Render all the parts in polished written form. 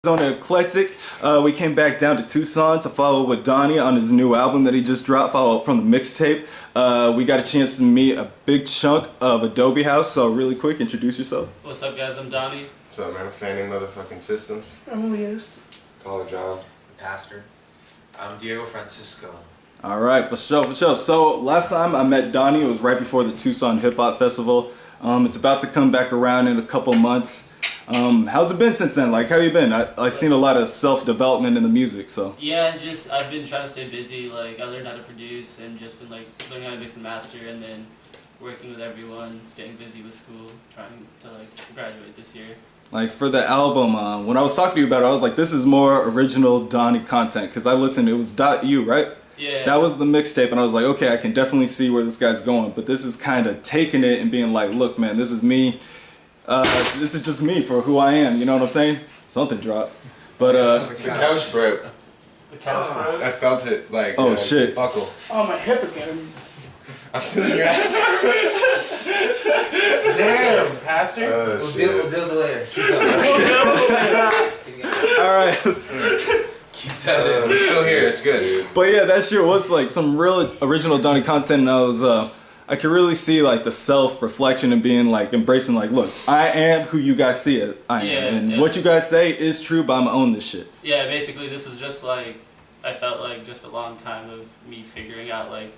On Eclectic. We came back down to Tucson to follow with Doni on his new album that he just dropped, follow up from the mixtape. We got a chance to meet a big chunk of Adobe House, so really quick, introduce yourself. What's up, guys? I'm Doni. What's up, man? I'm fanning motherfucking systems. I'm Elias. Caller John. Pastor. I'm Diego Francisco. Alright, for sure. So last time I met Doni, it was right before the Tucson Hip Hop Festival. It's about to come back around in a couple months. How's it been since then? Like, how you been? I've seen a lot of self-development in the music, so. Yeah, I've been trying to stay busy. Like, I learned how to produce and just been like learning how to mix and master, and then working with everyone, staying busy with school, trying to like graduate this year. Like for the album, when I was talking to you about it, I was like, this is more original Doni content, because I listened, it was .u, right? Yeah. That was the mixtape, and I was like, okay, I can definitely see where this guy's going, but this is kind of taking it and being like, look, man, this is me. This is just me for who I am, you know what I'm saying? Something dropped. But, the couch broke. The couch broke? I felt it, like, oh, shit. Buckle. Oh, my hip again. I'm still in your ass. Damn, Pastor. We'll deal with it later. Keep going. Alright. Keep that in. We're still here, it's good. But yeah, that shit was like some real original Doni content, and I could really see like the self-reflection and being like embracing like, look, I am who you guys see it. I am, and what you guys say is true, but I'm gonna own this shit. Yeah, basically this was just like, I felt like just a long time of me figuring out like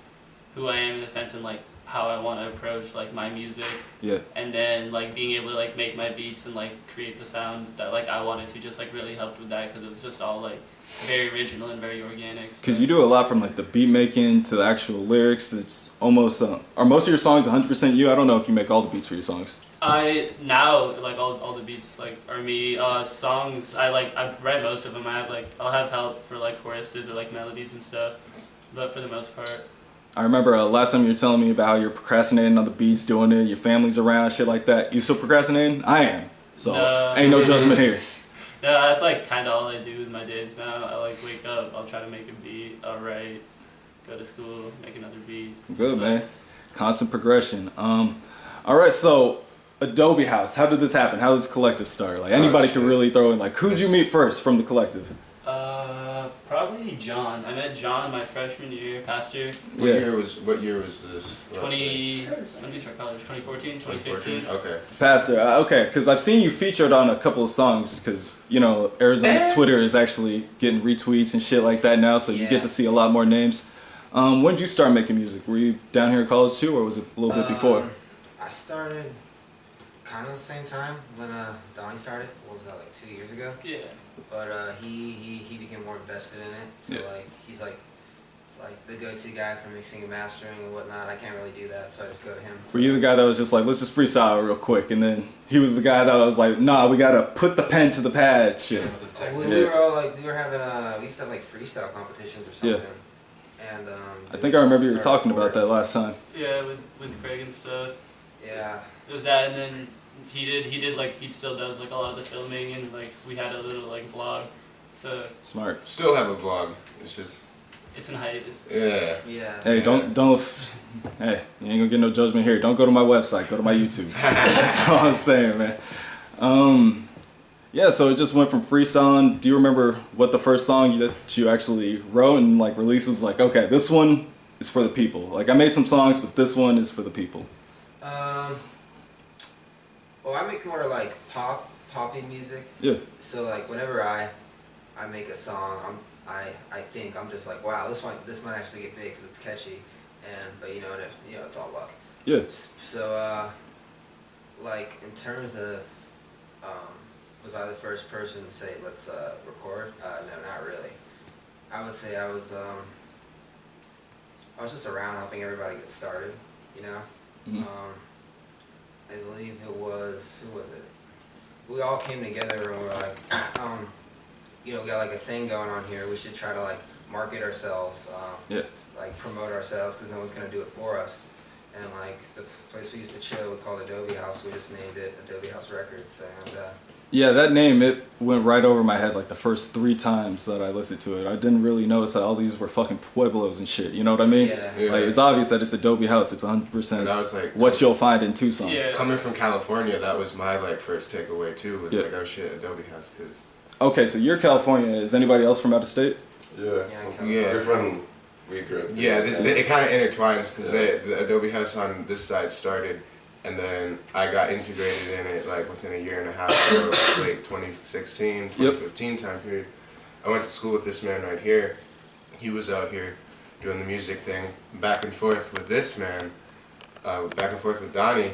who I am in a sense and like how I want to approach like my music. Yeah. And then like being able to like make my beats and like create the sound that like I wanted to just like really helped with that, because it was just all like very original and very organic. Because you do a lot from like the beat making to the actual lyrics. It's almost are most of your songs 100% you? I don't know if you make all the beats for your songs. Now like all the beats like are me. Songs I write most of them. I'll have help for like choruses or like melodies and stuff, but for the most part. I remember last time you were telling me about how you're procrastinating on the beats, doing it, your family's around, shit like that. You still procrastinating? I am. So ain't no judgment here. No, that's like kind of all I do with my days now. I like wake up, I'll try to make a beat, I'll write, go to school, make another beat. Good, man. Constant progression. Alright, so Adobe House, how did this happen? How did this collective start? Like anybody could really throw in, like, who'd you meet first from the collective? Probably John. I met John my freshman year, Pastor. What year was this? when did we start college? 2014, 2015? Okay. Pastor, okay, because I've seen you featured on a couple of songs, because, you know, Arizona Twitter is actually getting retweets and shit like that now, so you get to see a lot more names. When did you start making music? Were you down here in college too, or was it a little bit before? I started kind of the same time when Doni started. What was that, like 2 years ago? Yeah. But he became more invested in it. So like he's like the go-to guy for mixing and mastering and whatnot. I can't really do that, so I just go to him. Were you the guy that was just like, let's just freestyle real quick, and then he was the guy that was like, nah, we gotta put the pen to the pad, shit. We were all like, we used to have like freestyle competitions or something. Yeah. And I think I remember you were talking about that last time. Yeah, with Craig and stuff. Yeah. It was that, and then he still does like a lot of the filming, and like we had a little like vlog. So smart. Still have a vlog. It's just. It's in hiatus. Yeah. Yeah. Hey, don't. Hey, you ain't gonna get no judgment here. Don't go to my website. Go to my YouTube. That's all I'm saying, man. Yeah. So it just went from freestyling. Do you remember what the first song that you actually wrote and like released was like? Okay, this one is for the people. Like I made some songs, but this one is for the people. Well, I make more like poppy music. Yeah. So like whenever I make a song, I think I'm just like, wow, this might actually get big because it's catchy, but you know it's all luck. Yeah. So like in terms of was I the first person to say let's record? No, not really. I would say I was just around helping everybody get started, you know. Mm-hmm. I believe it was, who was it? We all came together and we were like, you know, we got like a thing going on here. We should try to like market ourselves, like promote ourselves, because no one's gonna do it for us. And like the place we used to chill, we called Adobe House. We just named it Adobe House Records, and yeah, that name, it went right over my head like the first 3 times that I listened to it. I didn't really notice that all these were fucking pueblos and shit, you know what I mean? Yeah. Like, it's obvious that it's Adobe House. It's 100% That was like what you'll find in Tucson. Yeah. Coming from California, that was my like first takeaway too. Was like, oh shit, Adobe House, because Okay, so you're California. Is anybody else from out of state? Yeah. Yeah. We're from, we grew up together. Yeah, it kind of intertwines because the Adobe House on this side started, and then I got integrated in it like within a year and a half, so late 2016, 2015 time period. I went to school with this man right here. He was out here doing the music thing, back and forth with this man, back and forth with Doni,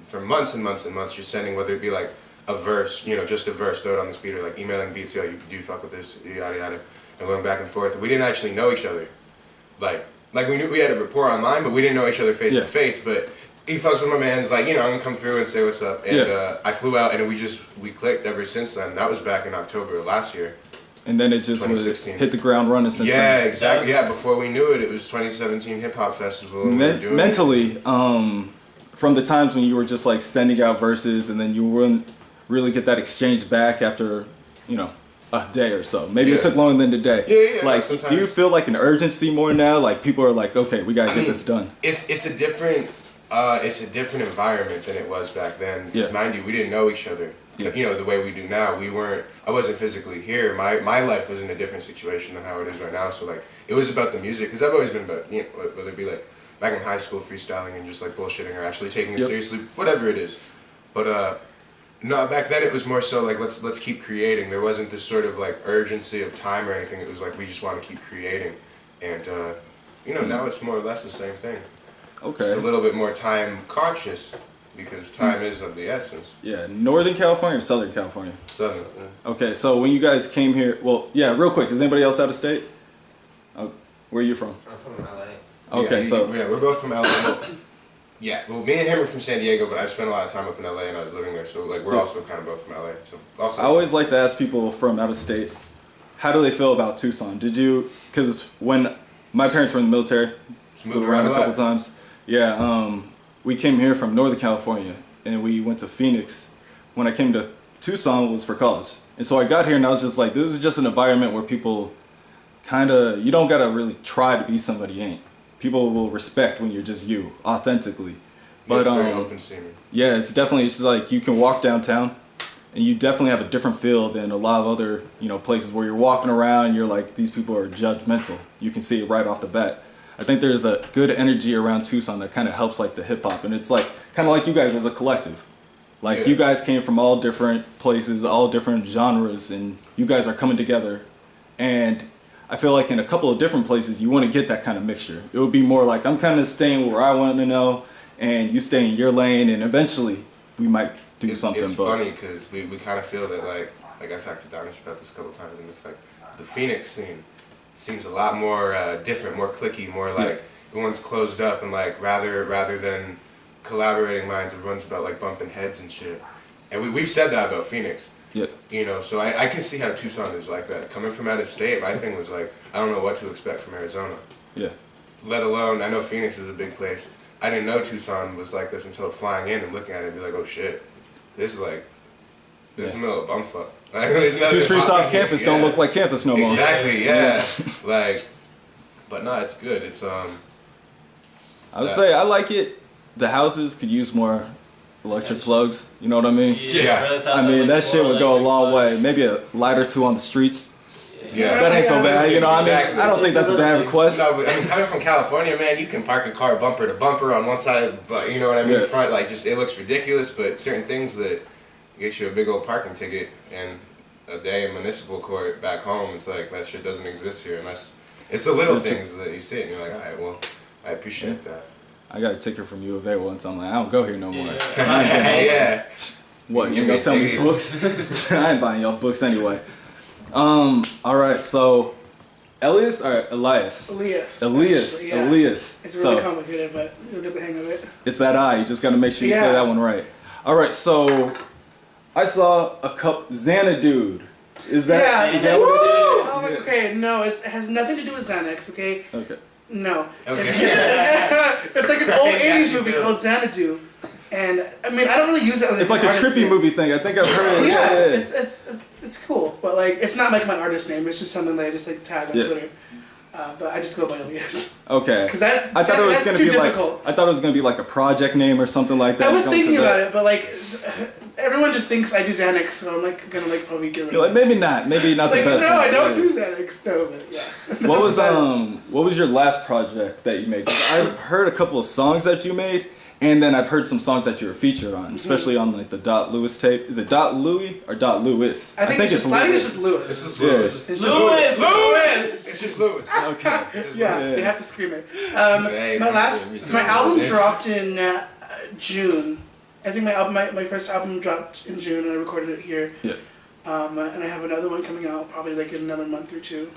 for months and months and months. You're sending, whether it be like a verse, just a verse, throw it on the speaker, like emailing beats, yo, you fuck with this, yada yada, and going back and forth. We didn't actually know each other. Like we knew we had a rapport online, but we didn't know each other face to face. But he fucks with my man's like, I'm gonna come through and say what's up. And I flew out, and we clicked ever since then. That was back in October of last year. And then it just hit the ground running since then. Yeah, exactly. Yeah, before we knew it, it was 2017 Hip Hop Festival. And we were doing mentally, from the times when you were just like sending out verses, and then you wouldn't really get that exchange back after, a day or so. Maybe it took longer than a day. Yeah. Like, do you feel like an urgency more now? Like people are like, okay, we gotta get this done. It's a different environment than it was back then. Because mind you, we didn't know each other. Yeah. The way we do now. I wasn't physically here. My life was in a different situation than how it is right now. So like, it was about the music. Because I've always been about, whether it be like back in high school freestyling and just like bullshitting or actually taking it seriously, whatever it is. But no, back then it was more so like let's keep creating. There wasn't this sort of like urgency of time or anything. It was like we just want to keep creating, and now it's more or less the same thing. Okay. Just a little bit more time conscious because time is of the essence. Yeah, Northern California or Southern California? Southern. Okay, so when you guys came here, well, yeah, real quick, is anybody else out of state? Where are you from? I'm from LA. Okay, we're both from LA. Yeah, well, me and him are from San Diego, but I spent a lot of time up in LA and I was living there, so like we're also kind of both from LA. So also, I always like to ask people from out of state, how do they feel about Tucson? Because when my parents were in the military, moved around a couple times. Yeah, we came here from Northern California and we went to Phoenix. When I came to Tucson, it was for college, and so I got here and I was just like, this is just an environment where people you don't gotta really try to be somebody you ain't. People will respect when you're just you, authentically. But it's very open seeming. Yeah, it's just like you can walk downtown and you definitely have a different feel than a lot of other, places where you're walking around and you're like, these people are judgmental. You can see it right off the bat. I think there's a good energy around Tucson that kind of helps like the hip hop, and it's like kind of like you guys as a collective. Like you guys came from all different places, all different genres, and you guys are coming together. And I feel like in a couple of different places, you want to get that kind of mixture. It would be more like, I'm kind of staying where I want to know, and you stay in your lane, and eventually we might do something. It's funny because we kind of feel that like I've talked to Donish about this a couple times, and it's like the Phoenix scene seems a lot more different, more cliquey, more like everyone's closed up, and like rather than collaborating minds, everyone's about like bumping heads and shit. And we've said that about Phoenix. Yeah. So I can see how Tucson is like that. Coming from out of state, my thing was like, I don't know what to expect from Arizona. Yeah. Let alone, I know Phoenix is a big place. I didn't know Tucson was like this until flying in and looking at it and be like, oh shit, this is the middle of bumfuck. Like, 2 streets off campus don't look like campus no more. Exactly, yeah. But no, it's good. It's I would say I like it. The houses could use more electric plugs, you know what I mean? Yeah. I mean, that shit would go a long way. Maybe a light or two on the streets. Yeah. That ain't so bad, Exactly. I don't think that's a bad request. No, but coming from California, man, you can park a car bumper to bumper on one side, but you know what I mean, front, like just it looks ridiculous, but certain things that get you a big old parking ticket and a day in municipal court back home, it's like that shit doesn't exist here, and it's the little things that you see and you're like, all right, well, I appreciate that. I got a ticket from U of A once. I'm like, I don't go here no more. Yeah. What, you gonna sell me books? I ain't buying y'all books anyway. All right, so Elias or Elias? Elias. Elias. Actually, yeah. Elias. It's really complicated, but you'll get the hang of it. It's that I. You just got to make sure you say that one right. All right, so I saw a cup Xanadu. Is that? Is that what it is? Oh, okay, no, it has nothing to do with Xanax. Okay. Okay. No. Okay. It's like an old 80s movie called Xanadu. And, I mean, I don't really use it as It's like a trippy movie thing. I think I've heard it. Yeah, it's cool. But, like, it's not like my artist name. It's just something that I just, like, tag on Twitter. But I just go by Elias. Okay. Because I thought it was gonna be difficult. I thought it was going to be like a project name or something like that. I was thinking about it, but, like, everyone just thinks I do Xanax, so I'm like gonna like probably get rid You're of like, it. maybe not the Like, best. no, one. I don't Yeah. do Xanax. No, but yeah. What was your last project that you made? 'Cause I've heard a couple of songs that you made, and then I've heard some songs that you were featured on, especially on like the Dot Lewis tape. Is it Dot Louis or Dot Lewis? I think it's just Lewis. It's just Yeah. Lewis. It's just Lewis! Lewis! It's just Lewis. Okay. It's just Yeah, Lewis. they have to scream it. Hey, My album dropped in June. I think my first album dropped in June, and I recorded it here. Yeah. And I have another one coming out probably like in another month or two.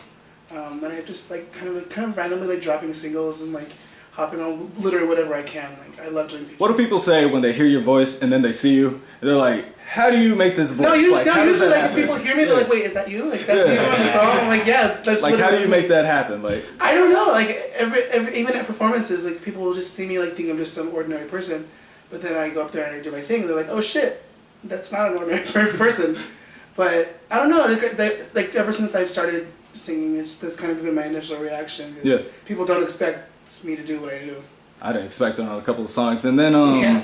And I just like kind of randomly like dropping singles and like hopping on literally whatever I can. Like I love doing features. What do people say when they hear your voice and then they see you? And they're like, "How do you make this voice?" No, like, how does usually that like if happen? people hear me, they're like, "Wait, is that you? Like that's Yeah. you on the song?" I'm like, "Yeah, that's." Like, how do literally you me." make that happen? Like, I don't know. Like every even at performances, like people will just see me like think I'm just some ordinary person, but then I go up there and I do my thing. And they're like, "Oh shit, that's not an ordinary person." But I don't know. Like ever since I've started singing, that's kind of been my initial reaction. 'Cause Yeah. People don't expect me to do what I do. I didn't expect it on a couple of songs, and then Yeah.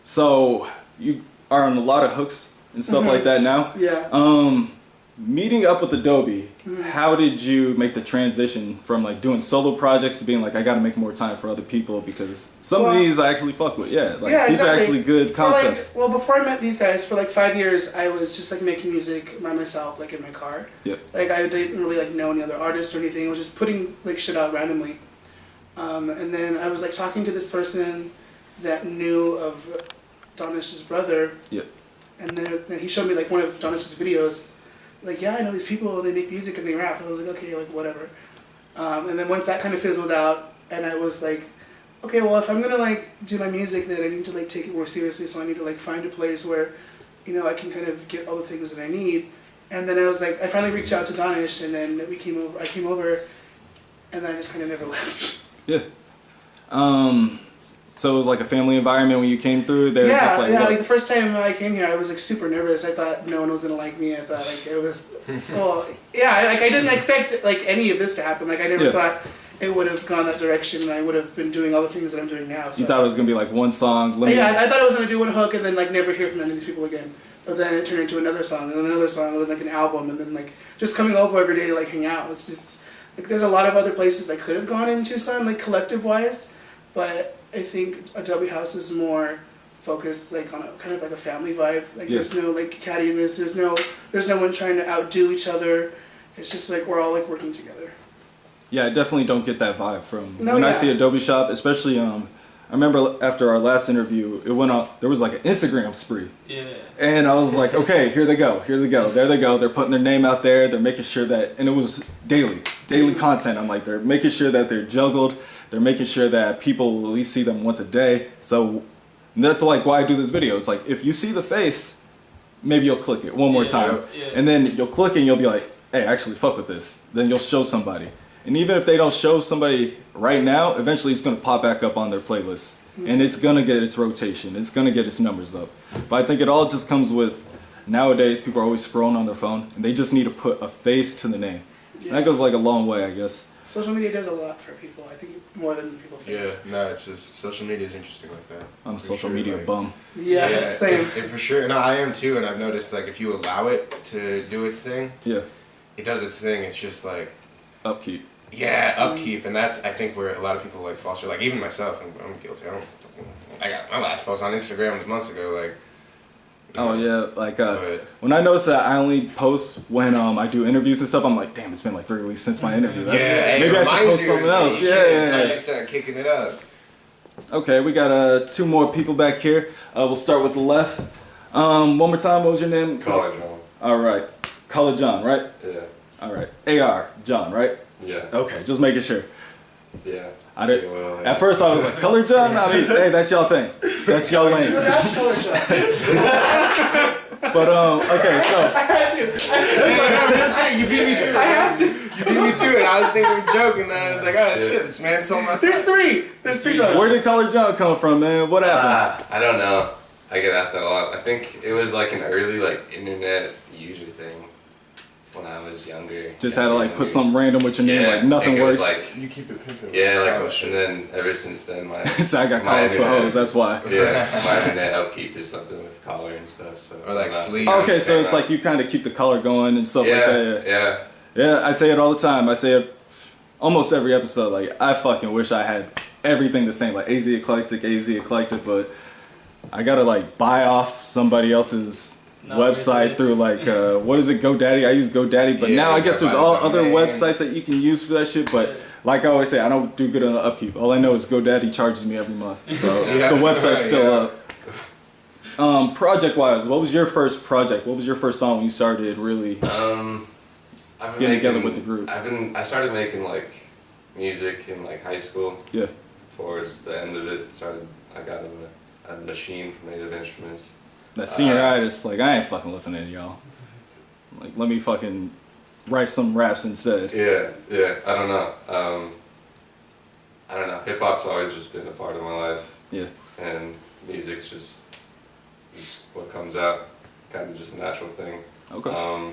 so you are on a lot of hooks and stuff like that now. Yeah. Meeting up with Adobe, Mm-hmm. how did you make the transition from like doing solo projects to being like, I got to make more time for other people because some of Well, these I actually fuck with. Yeah, like yeah, these are exactly. actually good For, like, concepts. well, before I met these guys, for like 5 years, I was just like making music by myself, like in my car. Yep. Like I didn't really like know any other artists or anything. I was just putting like shit out randomly. And then I was like talking to this person that knew of Donish's brother. Yep. And then he showed me like one of Donish's videos. Like, yeah, I know these people, they make music and they rap. I was like, okay, like whatever. And then once that kind of fizzled out, and I was like, okay, well, if I'm gonna like do my music, then I need to like take it more seriously. So I need to like find a place where, you know, I can kind of get all the things that I need. And then I was like, I finally reached out to Donish, and then I came over, and then I just kind of never left. Yeah. So it was like a family environment when you came through. They were just like, yeah. look. Like the first time I came here, I was like super nervous. I thought no one was gonna like me. I thought like it was, well, yeah. Like I didn't expect like any of this to happen. Like I never Yeah. thought it would have gone that direction, and I would have been doing all the things that I'm doing now. So. You thought it was gonna be like one song. Yeah, I thought I was gonna do one hook and then like never hear from any of these people again. But then it turned into another song and another song and then like an album and then like just coming over every day to like hang out. It's like there's a lot of other places I could have gone in Tucson, like collective wise, but I think Adobe House is more focused like on a kind of like a family vibe. Like there's no like cattiness. There's no one trying to outdo each other. It's just like we're all like working together. Yeah, I definitely don't get that vibe from No, when I yeah. see Adobe Shop, especially I remember after our last interview, it went on. There was like an Instagram spree, Yeah. and I was like, okay, here they go, there they go. They're putting their name out there. They're making sure that, and it was daily content. I'm like, they're making sure that they're juggled. They're making sure that people will at least see them once a day. So that's like why I do this video. It's like if you see the face, maybe you'll click it one more time, Yeah. and then you'll click and you'll be like, hey, I actually fuck with this. Then you'll show somebody. And even if they don't show somebody right now, eventually it's going to pop back up on their playlist. And it's going to get its rotation. It's going to get its numbers up. But I think it all just comes with, nowadays people are always scrolling on their phone and they just need to put a face to the name. Yeah. And that goes like a long way, I guess. Social media does a lot for people. I think more than people think. Yeah, no, it's just social media is interesting like that. I'm a For social sure, media like- bum. Yeah, same. For sure. No, I am too, and I've noticed like if you allow it to do its thing, Yeah. it does its thing. It's just like Upkeep. yeah, upkeep, and that's I think where a lot of people like fall short. Like even myself, I'm guilty. I got my last post on Instagram was months ago. Like Oh yeah, like but when I notice that I only post when I do interviews and stuff, I'm like, damn, it's been like 3 weeks since my interview. yeah, That's, it maybe I should reminds post you something of else. shit Yeah, until yeah, you yeah. start kicking it up. Okay, we got 2 more people back here. We'll start with the left. One more time, what was your name? College home. All right, Color John, right? Yeah. All right, AR John, right? Yeah. Okay, just making sure. Yeah. I did. See, well, At first, I was like, Color John. I mean, hey, that's y'all thing. That's y'all lane. That's color shot. But okay, so You beat me to it. I have to. You beat me to it. I was thinking of a joke, and then I was like, oh shit, this man told my. There's three. There's three jobs. where did Color John come from, man? What happened? I don't know. I get asked that a lot. I think it was like an early like internet user thing when I was younger. Just had to like put something random with your name, like nothing works. works. Like, You keep it pimping. yeah, like, Oh, shit. and then ever since then, my So I got my calls for internet- hoes, that's why. Yeah, my internet upkeep is something with color and stuff. So Or like I'm not- sleep. Okay, so it's like you kind of keep the color going and stuff like that. Yeah. Yeah, I say it all the time. I say it almost every episode. Like, I fucking wish I had everything the same, like AZ Eclectic, but I gotta like buy off somebody else's No, website really. through like, what is it, GoDaddy? I use GoDaddy, but Yeah, now I you guess gotta there's buy all the other domain. websites that you can use for that shit, but like I always say, I don't do good on the upkeep. All I know is GoDaddy charges me every month, so Yeah. the website's still Yeah. up. Project-wise, what was your first project? What was your first song when you started really? I've been Getting together making- with the group. I started making like music in like high school. Yeah. Towards the end of it, I got a machine from Native Instruments. That senioritis, like, I ain't fucking listening to y'all. Like, let me fucking write some raps instead. Yeah. I don't know. Hip hop's always just been a part of my life, Yeah. and music's just what comes out, kind of just a natural thing. Okay. I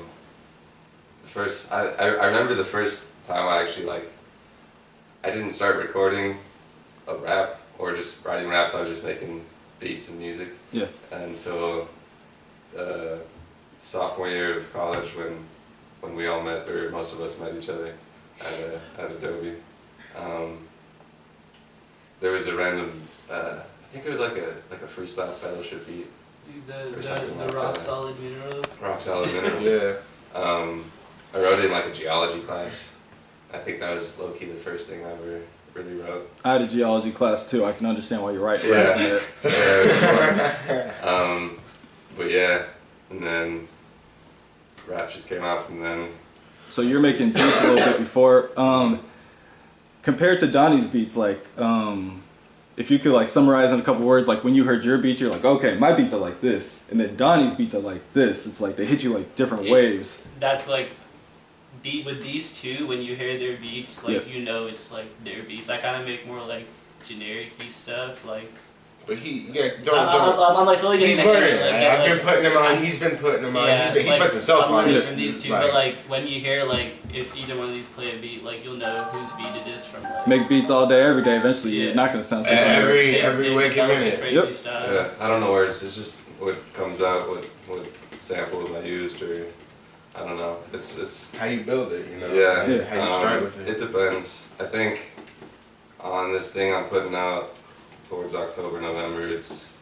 remember the first time I actually like, I didn't start recording a rap or just writing raps. I was just making beats and music Yeah. until sophomore year of college when we all met, or most of us met each other at Adobe. There was a random, I think it was like a freestyle fellowship beat. Dude, Or something the like rock that. solid minerals. Rock Solid Mineral. Yeah. I wrote it in like a geology class. I think that was low key the first thing I ever really wrote. I had a geology class too. I can understand why you're writing raps in there. But yeah, and then rap just came out from then. So you're making beats a little bit before. Compared to Doni's beats, like, if you could like summarize in a couple words, like when you heard your beats, you're like, okay, my beats are like this, and then Donnie's beats are like this. It's like they hit you like different waves. That's like, with these two, when you hear their beats, like, Yeah. you know it's like their beats. I kind of make more like generic-y stuff, like. But don't. I'm like slowly getting He's the hang of learning. it, like, I've like, been putting him on. He's been putting him on. Yeah, He like, puts himself I'm on. learning He's from these two, like, but like when you hear like if either one of these play a beat, like you'll know whose beat it is from. Like, Make beats all day, every day. Eventually, Yeah. you're not gonna sound so Every- generic. every waking developed a minute. Crazy Yep. style. Yeah, I don't know words. It's just what comes out, what samples I used, or I don't know. It's how you build it, you know. yeah. Yeah. How you start with it. It depends. I think on this thing I'm putting out towards October, November, it's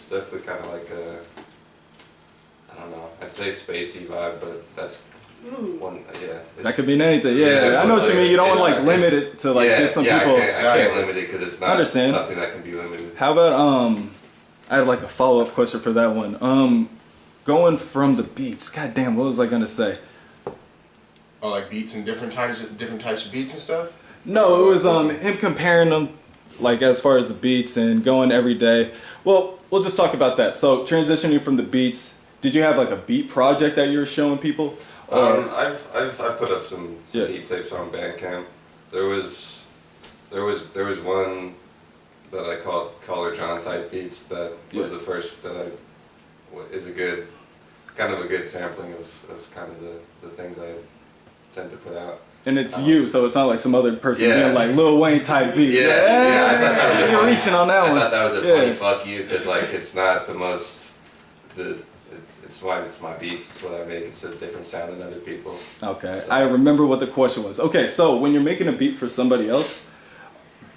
definitely kind of like a, I don't know, I'd say spacey vibe, but that's one, yeah. That could mean anything. Yeah, I know what you mean. You don't want to like limit it to like get some people. I can't limit it because it's not Understand. something that can be limited. How about I had like a follow up question for that one. Going from the beats. God damn, what was I gonna say? Oh, like beats and different types of beats and stuff. No, it was him comparing them, like as far as the beats and going every day. Well, we'll just talk about that. So transitioning from the beats, did you have like a beat project that you were showing people? I've put up some Yeah. beat tapes on Bandcamp. There was one that I called Caller John type beats that was Yeah. the first that is a good kind of a good sampling of kind of the things I tend to put out. And it's you, so it's not like some other person Yeah. being like Lil Wayne type beat. Yeah, I thought that was a you're funny- reaching on that I one. thought that was a Yeah. funny fuck you because like it's not the most it's why it's my beats. It's what I make. It's a different sound than other people. Okay, So- I remember what the question was. Okay, so when you're making a beat for somebody else,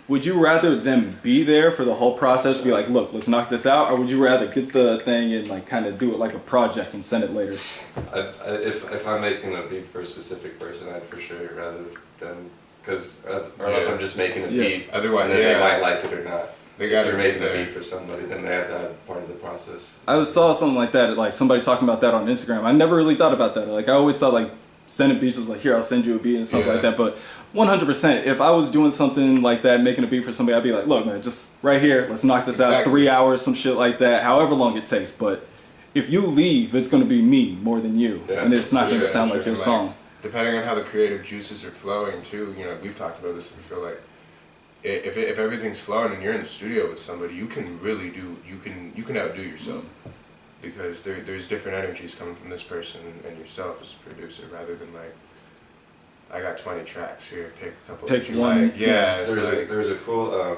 would you rather them be there for the whole process, be like, look, let's knock this out, or would you rather get the thing and like kind of do it like a project and send it later? If I'm making a beat for a specific person, I'd for sure rather than because unless I'm just making a Yeah. beat, Otherwise, and then yeah. they might like it or not. They If gotta you're be making a there. beat for somebody, then they have to have part of the process. I saw something like that, like somebody talking about that on Instagram. I never really thought about that. Like I always thought like sending beats was like, here, I'll send you a beat and stuff Yeah. like that. But 100%, if I was doing something like that, making a beat for somebody, I'd be like, look, man, just right here, let's knock this out, Exactly. 3 hours, some shit like that, however long it takes. But if you leave, it's going to be me more than you. Yeah, and it's not for going to sure, sound for like your sure. song. Depending on how the creative juices are flowing too, you know, we've talked about this. I feel like if everything's flowing and you're in the studio with somebody, you can really you can outdo yourself because there's different energies coming from this person and yourself as a producer rather than like I got 20 tracks here. Pick a couple. Pick that you one. Like. Yeah. It's There's a cool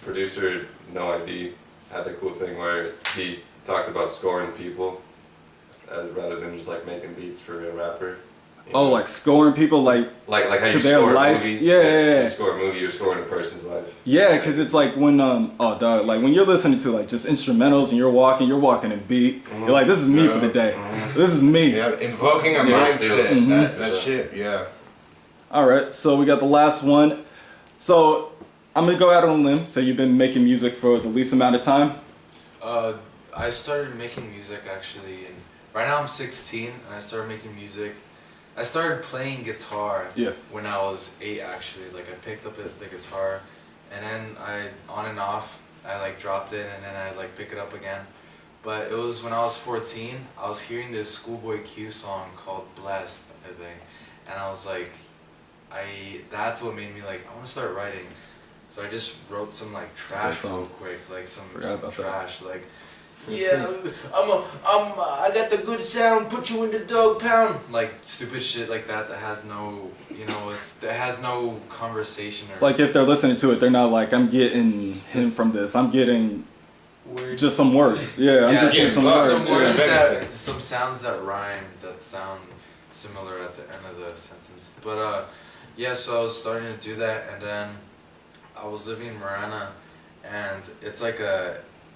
producer, No ID, had a cool thing where he talked about scoring people rather than just like making beats for a rapper. You Oh, know? like scoring people, like like how to you their score life? a movie. Yeah. You score a movie, you're scoring a person's life. yeah, because it's like when oh dog, like when you're listening to like just instrumentals and you're walking in beat. You're like, this is me for the day. This is me. Yeah, invoking a mindset. That shit. Yeah. All right, so we got the last one. So I'm gonna go out on a limb. So you've been making music for the least amount of time. I started making music actually, and right now I'm 16, and I started making music. I started playing guitar when I was 8 actually. Like I picked up the guitar, and then on and off, I like dropped it, and then I like pick it up again. But it was when I was 14, I was hearing this Schoolboy Q song called Blessed, I think, and I was like, that's what made me like, I want to start writing. So I just wrote some like trash real quick, like some trash, like, yeah, I got the good sound, put you in the dog pound, like stupid shit like that has no, you know, that has no conversation or Like if they're listening to it, they're not like, I'm getting him from this. I'm getting just some words. Yeah, I'm just getting some words. Some sounds that rhyme, that sound similar at the end of the sentence. But yeah, so I was starting to do that, and then I was living in Marana, and it's like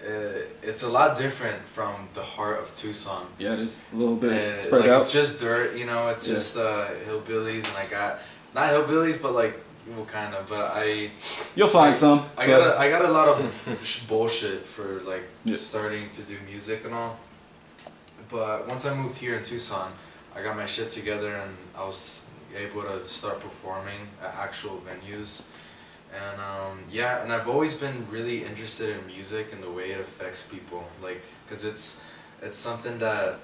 it's a lot different from the heart of Tucson. Yeah, it is a little bit And spread like, out. It's just dirt, you know. It's just hillbillies, and I got not hillbillies, but like well, kind of. But You'll find some. I got a lot of bullshit for like starting to do music and all. But once I moved here in Tucson, I got my shit together, and I was able to start performing at actual venues. And yeah, and I've always been really interested in music and the way it affects people, like, because it's something that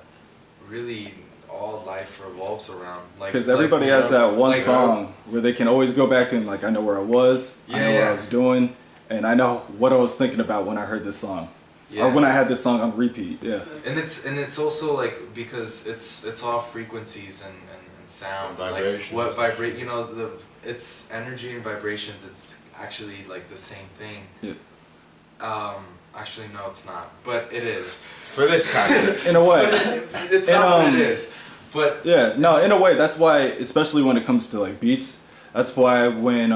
really all life revolves around. Like, because everybody has that one song where they can always go back to, and like, I know where I was, I know what I was doing, and I know what I was thinking about when I heard this song, or when I had this song on repeat. Yeah, and it's also like because it's all frequencies and sound, vibrations. Like what vibrate, you know, it's energy and vibrations. It's actually like the same thing. Yeah. Actually, no, it's not, but it is. For this context. In a way. It's not what it is. But yeah, no, in a way, that's why, especially when it comes to like beats, that's why when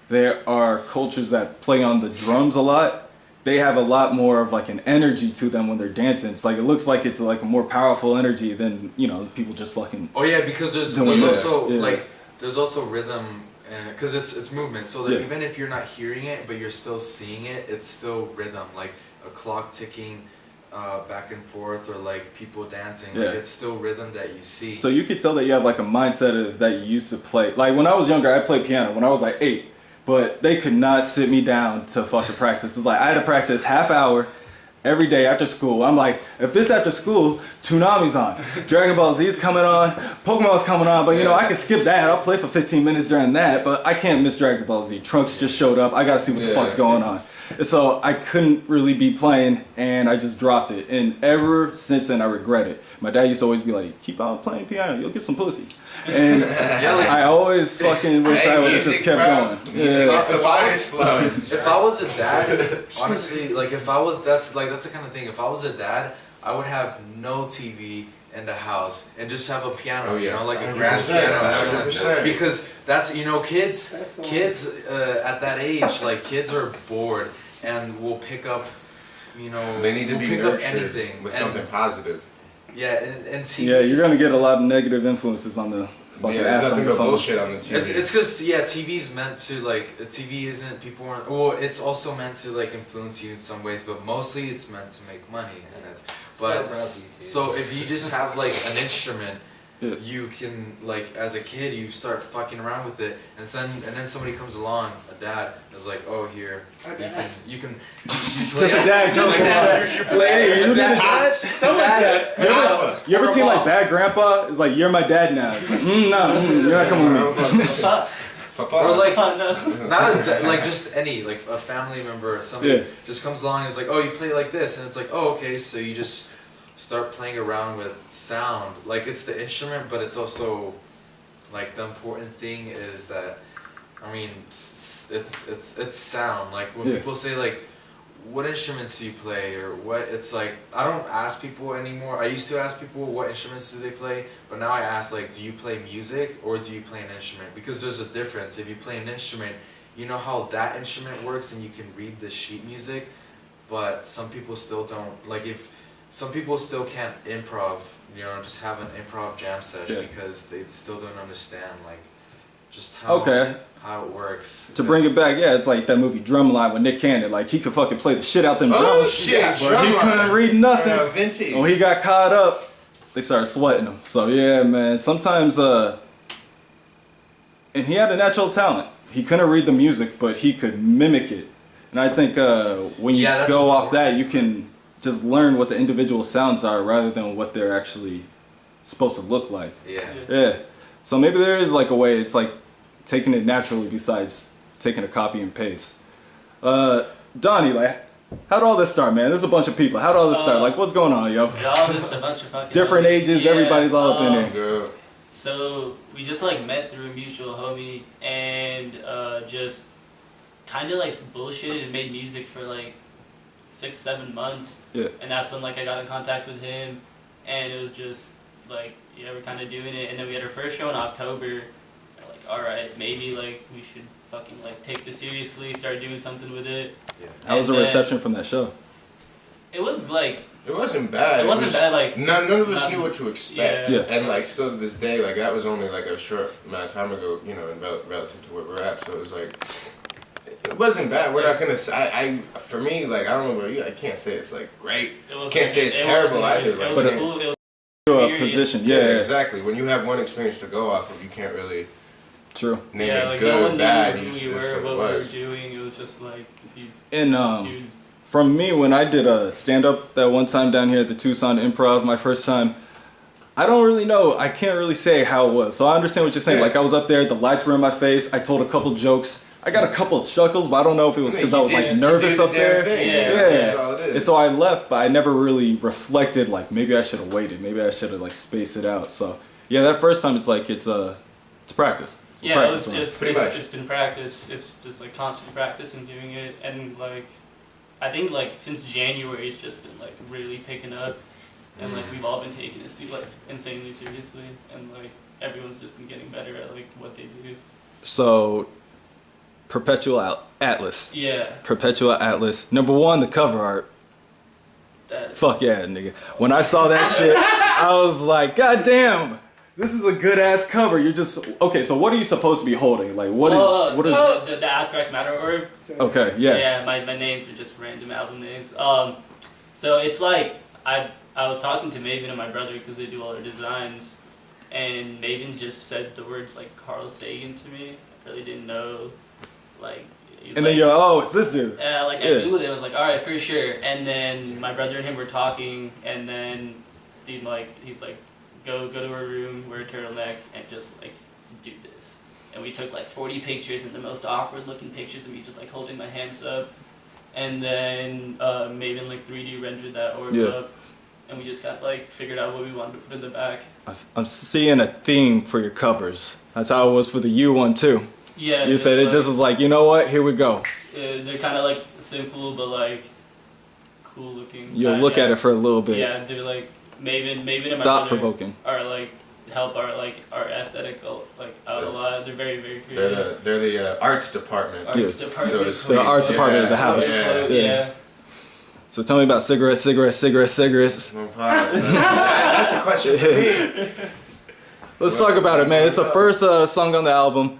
there are cultures that play on the drums a lot, they have a lot more of like an energy to them when they're dancing. It's like, it looks like it's like a more powerful energy than, you know, people just fucking. Oh yeah, because there's also like there's also rhythm, because it's movement. So that even if you're not hearing it, but you're still seeing it, it's still rhythm, like a clock ticking back and forth, or like people dancing. Like, it's still rhythm that you see. So you could tell that you have like a mindset of that you used to play. Like when I was younger, I played piano when I was like 8. But they could not sit me down to fucking practice. It's like I had to practice half hour every day after school. I'm like, if it's after school, Toonami's on, Dragon Ball Z's coming on, Pokemon's coming on, but you know, I can skip that. I'll play for 15 minutes during that, but I can't miss Dragon Ball Z. Trunks just showed up. I gotta see what the fuck's going on. And so I couldn't really be playing, and I just dropped it. And ever since then, I regret it. My dad used to always be like, keep on playing piano, you'll get some pussy. And I always fucking wish I would have just kept going. If I was a dad, honestly, like if I was, that's the kind of thing. If I was a dad, I would have no TV in the house and just have a piano, you know, like a grand piano. Because that's, you know, kids at that age, like kids are bored and will pick up, you know, they need to be pick up anything with something positive. Yeah, and TV. Yeah, you're gonna get a lot of negative influences on the fucking apps nothing on your but phone. bullshit on the TV. It's because TV's meant to like TV isn't people aren't. Well, it's also meant to like influence you in some ways, but mostly it's meant to make money, and it's. But so if you just have like an instrument, you can like as a kid you start fucking around with it, and then somebody comes along, a dad is like, oh here, you can just a dad, just a dad. You're playing. Someone's dad. You ever seen like Bad Grandpa? It's like, you're my dad now. It's like, no, you're not coming with me. Or like, not like just any, like a family member or somebody just comes along and it's like, oh, you play like this, and it's like, oh, okay, so you just start playing around with sound. Like it's the instrument, but it's also Like the important thing is that, I mean, it's sound. Like when people say like, what instruments do you play or what, it's like I don't ask people anymore. I used to ask people what instruments do they play, but now I ask like, do you play music or do you play an instrument? Because there's a difference. If you play an instrument, you know how that instrument works and you can read the sheet music, but some people still don't. Like if some people still can't improv, you know, just have an improv jam session because they still don't understand like just how it works. To bring it back, it's like that movie Drumline with Nick Cannon. Like he could fucking play the shit out them drums. Oh shit, but he couldn't read nothing. Vintage. When he got caught up, they started sweating him. So yeah, man. Sometimes, and he had a natural talent. He couldn't read the music, but he could mimic it. And I think when you go off that, you can just learn what the individual sounds are rather than what they're actually supposed to look like. Yeah. So maybe there is like a way. It's like taking it naturally besides taking a copy and paste. Doni, like, how'd all this start, man? There's a bunch of people. How'd all this start? Like, what's going on, yo? All just a bunch of fucking different ages. Everybody's all up in there. So we just like met through a mutual homie and just kind of like bullshitted and made music for like 6-7 months. Yeah. And that's when like I got in contact with him, and it was just like we're kind of doing it. And then we had our first show in October. We're like, all right, maybe like we should fucking like take this seriously, start doing something with it. Yeah. How was the reception from that show? It was like. It wasn't bad. It wasn't bad. Like none of us knew what to expect. Yeah. And like still to this day, like that was only like a short amount of time ago, you know, relative to where we're at. So it was like, it wasn't bad. We're not gonna say. For me, like I don't know about you. I can't say it's like great. Can't say it's terrible either. But it was a position. Yeah, exactly. When you have one experience to go off of, you can't really. True. Name it like good, no one bad. Knew who we were, what we were doing. It was just like these dudes. From me, when I did a stand-up that one time down here at the Tucson Improv, my first time, I don't really know. I can't really say how it was. So I understand what you're saying. Like I was up there, the lights were in my face. I told a couple jokes. I got a couple of chuckles, but I don't know if it was because I was like nervous up there. Yeah. And so I left, but I never really reflected. Like maybe I should have waited. Maybe I should have like spaced it out. So yeah, that first time it's like it's practice. It's been practice. It's just like constant practice and doing it, and like. I think like since January it's just been like really picking up, and like we've all been taking it like insanely seriously, and like everyone's just been getting better at like what they do. So, Perpetual Atlas. Yeah. Perpetual Atlas. Number one, the cover art. Fuck yeah, nigga. When I saw that shit, I was like, God damn. This is a good ass cover. You're just okay. So what are you supposed to be holding? Like what is the abstract matter orb? Okay, yeah. Yeah, my names are just random album names. So it's like I was talking to Maven and my brother because they do all their designs, and Maven just said the words like Carl Sagan to me. I really didn't know, like. And then you're it's this dude. Yeah, I googled it. I was like, all right, for sure. And then my brother and him were talking, and then he's like. Go to a room, wear a turtleneck, and just like do this. And we took like 40 pictures, and the most awkward looking pictures of me just like holding my hands up. And then Maven like 3D rendered that orb up, and we just got like figured out what we wanted to put in the back. I'm seeing a theme for your covers. That's how it was for the U one too. Yeah. You said it just was like, you know what? Here we go. They're kind of like simple, but like cool looking. You'll look at it for a little bit. Yeah, they're like. Maven and my thought brother provoking are like help our aesthetic like out a lot. They're very very creative. They're the arts department. Department. So the arts department of the house. Yeah. So tell me about cigarettes. No problem. That's a question for me. Let's talk about it, man. It's the first song on the album.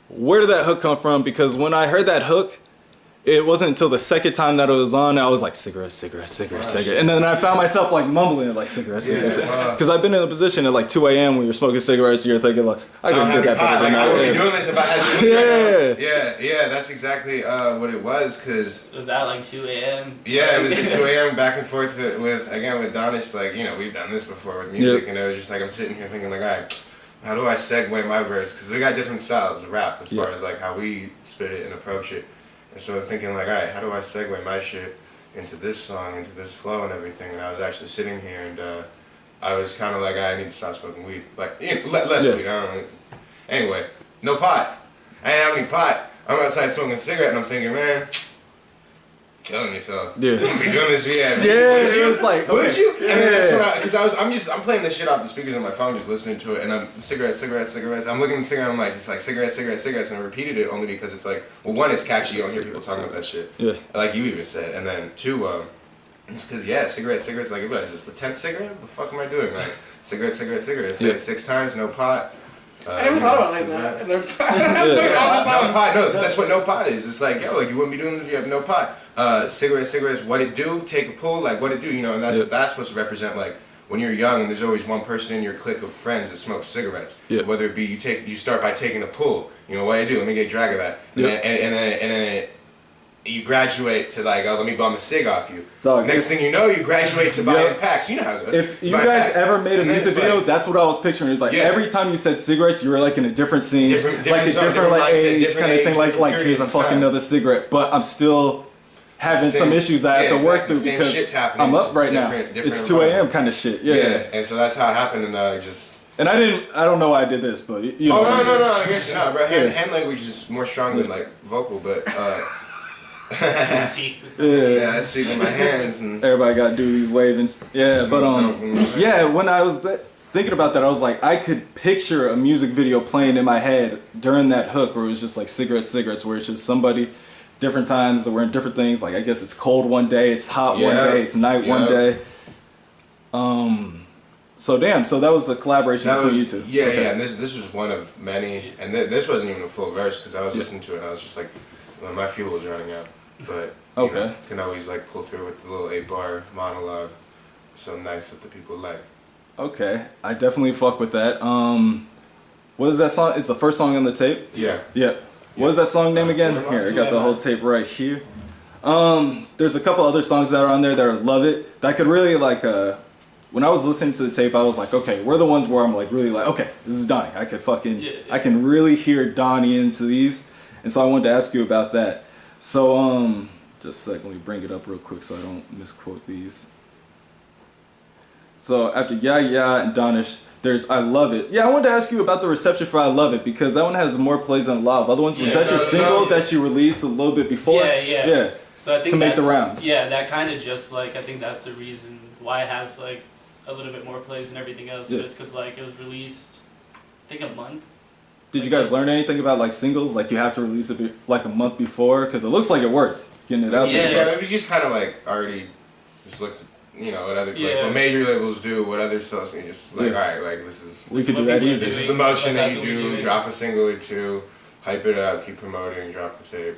Where did that hook come from? Because when I heard that hook, it wasn't until the second time that it was on, I was like, cigarette. And then I found myself like mumbling like cigarette. Because I've been in a position at like 2 a.m. when you're smoking cigarettes, you're thinking like, I could get that better than that. I would be doing this if I had to. Yeah, that's exactly what it was. Cause it was at like 2 a.m. Yeah, it was at 2 a.m. back and forth with Doni. Like, you know, we've done this before with music, and it was just like, I'm sitting here thinking like, all right, how do I segue my verse? Because they got different styles of rap as far as like how we spit it and approach it. And so I'm thinking like, all right, how do I segue my shit into this song, into this flow and everything? And I was actually sitting here and I was kind of like, I need to stop smoking weed. Like, less weed, I don't know. Anyway, no pot. I ain't have any pot. I'm outside smoking a cigarette and I'm thinking, man, killing yourself. Yeah. You be doing this, yeah. Yeah, it was like, Would okay. you? And then that's when I'm playing this shit off the speakers on my phone, just listening to it, and I'm cigarettes. I'm looking at the cigarette, I'm like, just like cigarettes, and I repeated it only because it's like, well, one, it's catchy, you don't hear people talking about that shit. Yeah. Like you even said, and then two, it's because cigarettes. Like, what is this the 10th cigarette? What the fuck am I doing? Like, cigarettes. Say it 6 times, no pot. I never thought about it like that. And no pot, no, because that's what no pot is. It's like, yo, like you wouldn't be doing this if you have no pot. Cigarettes, what it do, take a pull, like what it do, and that's supposed to represent like when you're young and there's always one person in your clique of friends that smokes cigarettes. Yeah. Whether it be you start by taking a pull, what I do, let me get a drag of that. And then you graduate to like, oh, let me bum a cig off you. Dog, Next thing you know, you graduate to buying packs. You know how good. If you guys packs. ever made a And then music it's video, like, that's what I was picturing. It's like every time you said cigarettes, you were like in a different scene, Different like a zone, different like mindset, age different kind of age, thing. Like different here's a period of fucking time. another cigarette, but I'm still having some issues I have to work through Same because shit's happening, I'm up just right now. different It's 2 a.m. kind of shit. Yeah. And so that's how it happened, and I just. And I don't know why I did this, but you know. No, I guess not, bro. Hand language is more strong than like vocal, but. I speak with my hands. And everybody got to do these wavings. Yeah, but when I was thinking about that, I was like, I could picture a music video playing in my head during that hook where it was just like cigarettes, where it's just somebody, different times, they're wearing different things. Like I guess it's cold one day, it's hot one day, it's night one day. So that was the collaboration between you two. Yeah, and this was one of many, and this wasn't even a full verse because I was listening to it and I was just like, well, my fuel was running out. But you can always like pull through with the little 8-bar monologue. So nice that the people like. Okay, I definitely fuck with that. What is that song? It's the first song on the tape. Yeah. What is that song name again? Here, I got the whole tape right here. There's a couple other songs that are on there that are Love It. That could really like when I was listening to the tape, I was like, okay, we're the ones where I'm like really like, okay, this is Doni. I could I can really hear Doni into these, and so I wanted to ask you about that. So, just a sec, let me bring it up real quick so I don't misquote these. So after Yeah and Donish, there's I Love It. Yeah, I wanted to ask you about the reception for I Love It because that one has more plays than a lot of other ones. Was that your single that you released a little bit before? Yeah. So I think to make the rounds. Yeah, that kind of just like, I think that's the reason why it has like a little bit more plays than everything else. Just because like it was released, I think a month. Did you guys learn anything about like singles? Like you have to release it like a month before because it looks like it works getting it out there. Yeah, we just kind of like already just looked at, what other like what major labels do, what other stuff, and you're just like, all right, like this is we could do that easy. This is the motion that you do. Drop a single or two, hype it up, keep promoting, drop the tape.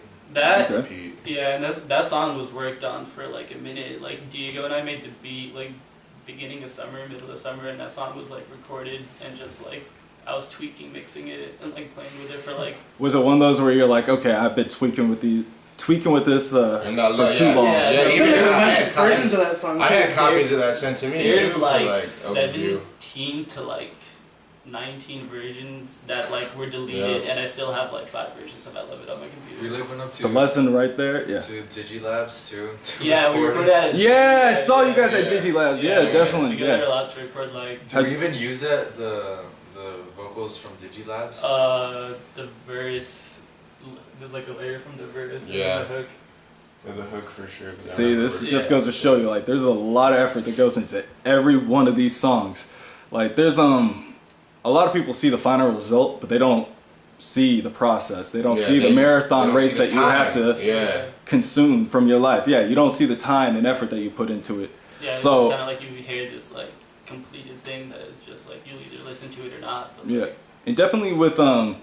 Repeat. Yeah, and that song was worked on for like a minute. Like Diego and I made the beat like beginning of summer, middle of summer, and that song was like recorded and just like I was tweaking, mixing it, and like playing with it for like. Was it one of those where you're like, okay, I've been tweaking with this for too long? Yeah, even I had versions of that song. I had copies of that sent to me. There's like overview. 17 to like 19 versions that like were deleted, and I still have like 5 versions of I Love It on my computer. We like went up to the lesson right there. Yeah. To Digilabs too. We recorded that. Yeah, I saw you guys at Digilabs. Yeah, definitely. We got a lot to record like. Did we even use that the vocals from Digilabs? The verse. There's like a layer from the verse and Yeah. the hook. And the hook for sure. See, this just goes to show you, like, there's a lot of effort that goes into every one of these songs. Like, there's a lot of people see the final result, but they don't see the process. They don't see the marathon race that you have to consume from your life. Yeah, you don't see the time and effort that you put into it. Yeah, so it's kind of like you hear this like completed thing that is just like you'll either listen to it or not. But yeah, and definitely with a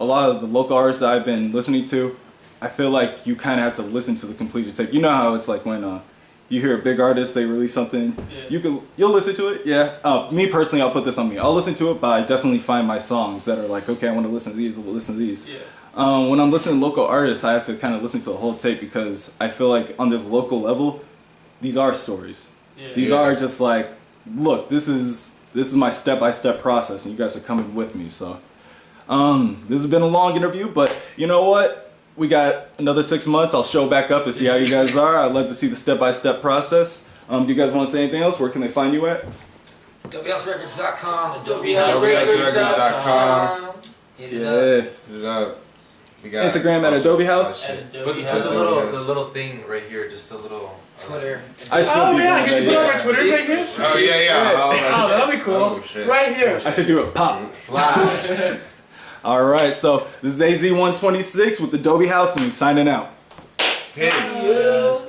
lot of the local artists that I've been listening to, I feel like you kind of have to listen to the completed tape. You know how it's like when you hear a big artist, they release something, you'll listen to it. Yeah, me personally, I'll put this on me. I'll listen to it, but I definitely find my songs that are like, okay, I want to listen to these. I'll listen to these. Yeah. When I'm listening to local artists, I have to kind of listen to the whole tape because I feel like on this local level, these are stories. Yeah. These are just like, look, this is my step-by-step process, and you guys are coming with me. So, this has been a long interview, but you know what? We got another 6 months. I'll show back up and see how you guys are. I'd love to see the step-by-step process. Do you guys want to say anything else? Where can they find you at? AdobeHouseRecords.com. AdobeHouseRecords.com. Hit it up. Yeah. Hit it up. We got Instagram at Adobe House. At Adobe Put the House. little thing right here, just a little Twitter. I should Oh be yeah, doing you can put that, our Twitters right here. Oh yeah. Oh, that'll be cool. Oh, shit. Right here. I should do a pop. Flash. All right, so this is AZ126 with Adobe House, and we signing out. Peace. Yes.